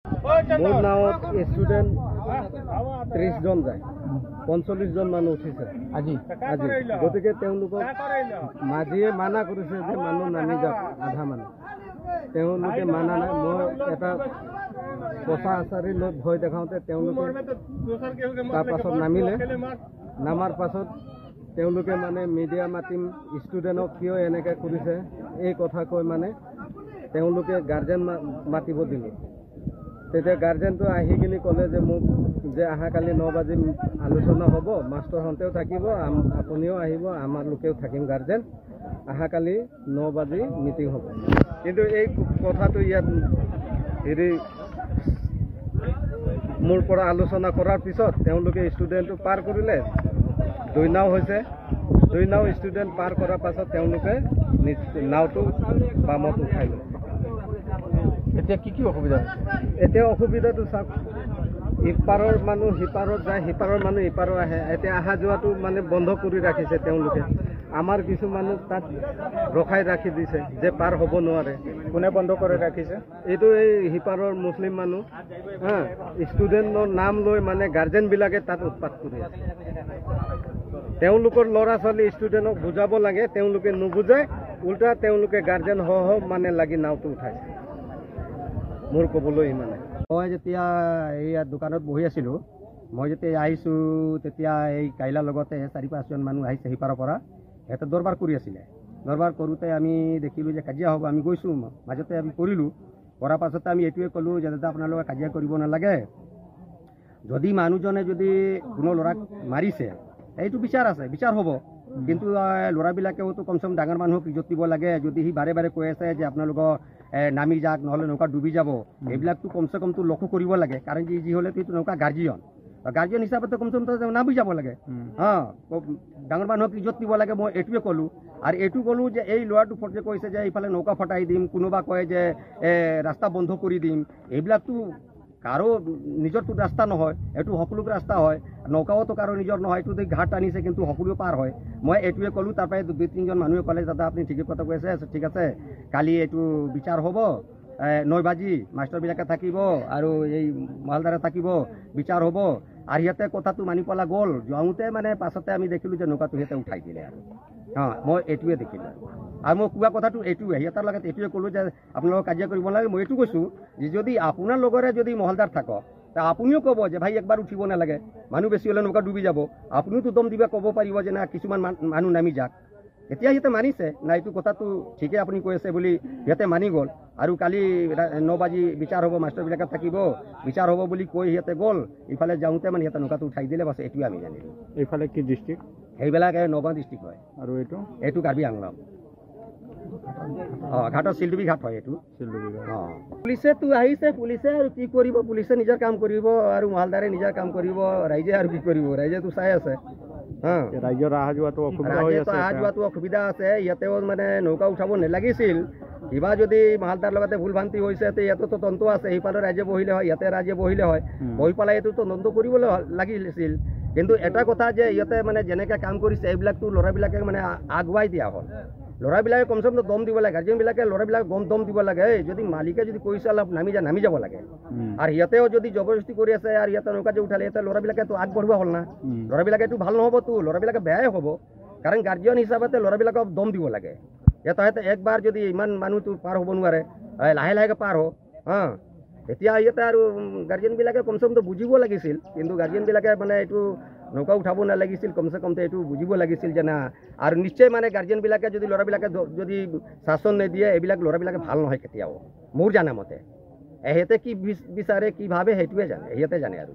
মোৰ নাৱত ষ্টুডেণ্ট 30 জন যায়, 45 জন মানুহ উঠিছে আজি। গতিকে তেওঁলোকক মাঝিয়ে মানা কৰিছে যে মানুহ নামি যাওক, আধা মানুহ তেওঁলোকে মানা নাই। মই এটা পচা আচাৰি লৈ ভয় দেখাওঁতে তেওঁলোকে তাৰ পাছত নামিলে। নামাৰ পাছত তেওঁলোকে মানে মিডিয়া মাতিম, ষ্টুডেণ্টক কিয় এনেকৈ কৰিছে এই কথা কৈ মানে তেওঁলোকে গাৰ্জেন মাতিব দিলে। তেতিয়া গাৰ্জেনটো আহি কিনি ক'লে যে মোক যে অহাকালি 9 বাজি আলোচনা হ'ব, মাষ্টৰহঁতেও থাকিব, আপুনিও আহিব, আমাৰ লোকেও থাকিম গাৰ্জেন, অহাকালি 9 বাজি মিটিং হ'ব। কিন্তু এই কথাটো ইয়াত মোৰ পৰা আলোচনা কৰাৰ পিছত তেওঁলোকে ষ্টুডেণ্টটো পাৰ কৰিলে। 2 নাও হৈছে, 2 নাও ষ্টুডেণ্ট পাৰ কৰাৰ পাছত তেওঁলোকে নাওটো বামত উঠাই লয়। এতিয়া কি অসুবিধা হৈছে? এতিয়া অসুবিধাটো চাওক, ইপাৰৰ মানুহ সিপাৰত যায়, সিপাৰৰ মানুহ ইপাৰো আহে। এতিয়া অহা যোৱাটো মানে বন্ধ কৰি ৰাখিছে তেওঁলোকে। আমাৰ কিছু মানুহ তাত ৰখাই ৰাখি দিছে যে পাৰ হ'ব নোৱাৰে। কোনে বন্ধ কৰি ৰাখিছে? এইটো এই সিপাৰৰ মুছলিম মানুহ, ষ্টুডেণ্টৰ নাম লৈ মানে গাৰ্জেনবিলাকে তাত উৎপাত কৰি আছে। তেওঁলোকৰ ল'ৰা ছোৱালী ষ্টুডেণ্টক বুজাব লাগে, তেওঁলোকে নুবুজায়, উল্টা তেওঁলোকে গাৰ্জেন সহ মানে লাগি নাওটো উঠাইছে। মোৰ ক'বলৈ ইমানে। মই যেতিয়া এই দোকানত বহি আছিলোঁ, মই যেতিয়া আহিছোঁ তেতিয়া এই কাইলাৰ লগতে 4-5 জন মানুহ আহিছে সিপাৰৰ পৰা। সিহঁতে দৰবাৰ কৰি আছিলে। দৰবাৰ কৰোঁতে আমি দেখিলোঁ যে কাজিয়া হ'ব। আমি গৈছোঁ, মাজতে আমি কৰিলোঁ। কৰাৰ পাছতে আমি এইটোৱে ক'লোঁ যে দাদা আপোনালোকে কাজিয়া কৰিব নালাগে, যদি মানুহজনে যদি কোনো ল'ৰাক মাৰিছে এইটো বিচাৰ আছে, বিচাৰ হ'ব, কিন্তু ল'ৰাবিলাকেওতো কমচে কম ডাঙৰ মানুহক ইজ্জত দিব লাগে। যদি সি বাৰে বাৰে কৈ আছে যে আপোনালোকৰ নামি যাওক, নহ'লে নৌকা ডুবি যাব, এইবিলাকতো কমচে কমটো লক্ষ্য কৰিব লাগে। কাৰণ কি যি হ'লেতো এইটো নৌকা গাৰ্জিয়ন হিচাপেতো কমচে কম নামি যাব লাগে। ডাঙৰ মানুহক ইজ্জত দিব লাগে, মই এইটোৱে ক'লোঁ। আৰু এইটো ক'লোঁ যে এই ল'ৰাটো ফটকে কৈছে যে এইফালে নৌকা ফটাই দিম, কোনোবা কয় যে ৰাস্তা বন্ধ কৰি দিম। এইবিলাকতো কাৰো নিজৰটো ৰাস্তা নহয়, এইটো সকলোকে ৰাস্তা হয়। নৌকাওতো কাৰো নিজৰ নহয়, এইটো ঘাট আনিছে কিন্তু সকলোৱে পাৰ হয়। মই এইটোৱে ক'লোঁ। তাৰপৰা 2-3 জন মানুহে ক'লে দাদা আপুনি ঠিকে কথা কৈ আছে, ঠিক আছে, কালি এইটো বিচাৰ হ'ব, 9 বাজি মাষ্টৰবিলাকে থাকিব আৰু এই মালদাৰে থাকিব, বিচাৰ হ'ব। আৰু সিহঁতে কথাটো মানি পেলা গ'ল। যাওঁতে মানে পাছতে আমি দেখিলোঁ যে নৌকাটো সিহঁতে উঠাই দিলে আৰু। মই এইটোৱে দেখিলোঁ। আৰু মই কোৱা কথাটো এইটোৱে, সিহঁতৰ লগত এইটোৱে ক'লোঁ যে আপোনালোকক কাজিয়া কৰিব নালাগে। মই এইটো কৈছোঁ যে যদি আপোনাৰ লগৰে যদি মহলদাৰ থাকক, তা আপুনিও ক'ব যে ভাই একবাৰ উঠিব নালাগে, মানুহ বেছি হ'লে নৌকা ডুবি যাব। আপুনিওতো দম দিব ক'ব পাৰিব যে না কিছুমান মানুহ নামি যাক। এতিয়া সিহঁতে মানিছে না, এইটো কথাটো ঠিকে আপুনি কৈ আছে বুলি সিহঁতে মানি গ'ল। আৰু কালি 9 বাজি বিচাৰ হ'ব, মাষ্টৰবিলাকে থাকিব, বিচাৰ হ'ব বুলি কৈ সিহঁতে গ'ল। ইফালে যাওঁতে মানে সিহঁতে নৌকাটো উঠাই দিলে, বাছ এইটোৱে আমি জানিলোঁ। এইফালে কি ডিষ্ট্ৰিক্ট? সেইবিলাক নগাঁও ডিষ্ট্ৰিক্ট হয়। আৰু এইটো কাৰ্বি আংলং। ঘাটৰ চিলডুবি ঘাট হয় এইটো। পুলিচেতো আহিছে, পুলিচে আৰু কি কৰিব, পুলিচে নিজৰ কাম কৰিব আৰু মালদাৰে নিজৰ কাম কৰিব, ৰাইজে আৰু কি কৰিব, ৰাইজেতো চাই আছে। ৰাইজৰ অহা যোৱাটো অসুবিধা আছে। ইয়াতেও মানে নৌকা উঠাব নালাগিছিল। কিবা যদি মালদাৰ লগতে ভুল ভ্ৰান্তি হৈছে ইয়াতো তদন্ত আছে, সিফালে ৰাইজে বহিলে হয়, ইয়াতে ৰাইজে বহিলে হয়, বহি পেলাই এইটো তদন্ত কৰিবলৈ লাগিছিল। কিন্তু এটা কথা যে ইয়াতে মানে যেনেকৈ কাম কৰিছে এইবিলাকতো ল'ৰাবিলাকে মানে আগুৱাই দিয়া হ'ল। ল'ৰাবিলাকে কমচে কম দম দিব লাগে, গাৰ্জেনবিলাকে ল'ৰাবিলাক দম দিব লাগে। যদি মালিকে যদি কৈছে অলপ নামি যাব লাগে। আৰু সিহঁতেও যদি জবৰদস্তি কৰি আছে আৰু ইয়াতে নৌকা যে উঠালে, ইয়াতে ল'ৰাবিলাকেতো আগবঢ়োৱা হ'ল না। ল'ৰাবিলাকে এইটো ভাল নহ'বতো, ল'ৰাবিলাকে বেয়াই হ'ব। কাৰণ গাৰ্জিয়ন হিচাপতে ল'ৰাবিলাকক দম দিব লাগে। সিহঁতে একবাৰ যদি ইমান মানুহটো পাৰ হ'ব নোৱাৰে, লাহে লাহেকৈ পাৰ হ'ব। এতিয়া ইয়াতে আৰু গাৰ্জেনবিলাকে কমচে কমটো বুজিব লাগিছিল। কিন্তু গাৰ্জেনবিলাকে মানে এইটো নৌকা উঠাব নালাগিছিল, কমচে কমতে এইটো বুজিব লাগিছিল যে না। আৰু নিশ্চয় মানে গাৰ্জেনবিলাকে যদি ল'ৰাবিলাকে যদি শাসন নিদিয়ে, এইবিলাক ল'ৰাবিলাকে ভাল নহয় কেতিয়াও, মোৰ জানা মতে। সিহঁতে কি বিচাৰে, কি ভাবে সেইটোৱে জানে, সিহঁতে জানে আৰু।